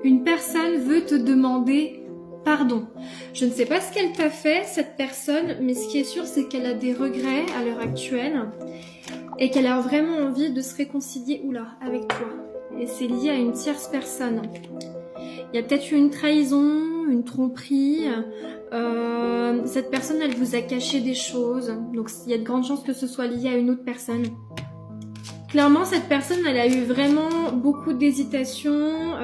une personne veut te demander pardon. Je ne sais pas ce qu'elle t'a fait, cette personne, mais ce qui est sûr, c'est qu'elle a des regrets à l'heure actuelle et qu'elle a vraiment envie de se réconcilier, avec toi. Et c'est lié à une tierce personne. Il y a peut-être eu une trahison, une tromperie. Cette personne, elle vous a caché des choses. Donc, il y a de grandes chances que ce soit lié à une autre personne. Clairement, cette personne, elle a eu vraiment beaucoup d'hésitation,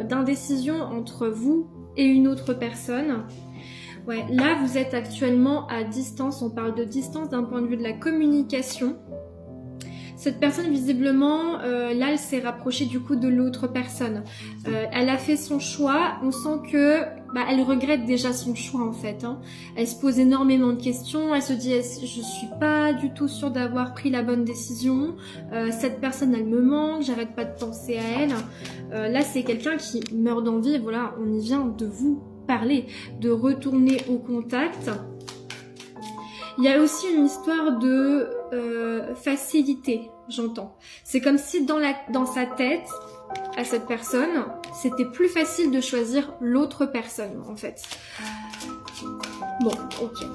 d'indécision entre vous et une autre personne. Ouais, là, vous êtes actuellement à distance. On parle de distance d'un point de vue de la communication. Cette personne, visiblement, là, elle s'est rapprochée du coup de l'autre personne. Elle a fait son choix. On sent que, elle regrette déjà son choix en fait. Hein. Elle se pose énormément de questions. Elle se dit, je suis pas du tout sûre d'avoir pris la bonne décision. Cette personne, elle me manque. J'arrête pas de penser à elle. Là, c'est quelqu'un qui meurt d'envie. Voilà, on y vient de vous parler, de retourner au contact. Il y a aussi une histoire de facilité, j'entends. C'est comme si dans sa tête, à cette personne, c'était plus facile de choisir l'autre personne, en fait. Bon, ok.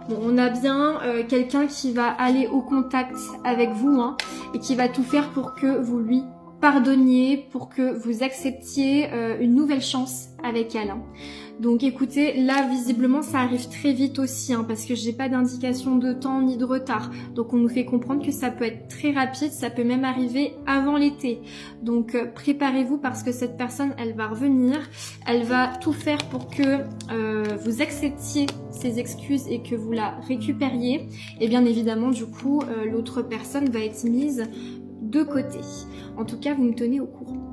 Bon, on a bien quelqu'un qui va aller au contact avec vous, hein, et qui va tout faire pour que vous lui pardonniez, pour que vous acceptiez une nouvelle chance avec elle. Hein. Donc écoutez, là visiblement ça arrive très vite aussi, hein, parce que j'ai pas d'indication de temps ni de retard. Donc on nous fait comprendre que ça peut être très rapide, ça peut même arriver avant l'été. Donc préparez-vous parce que cette personne, elle va revenir, elle va tout faire pour que vous acceptiez ses excuses et que vous la récupériez. Et bien évidemment du coup, l'autre personne va être mise de côté. En tout cas, vous me tenez au courant.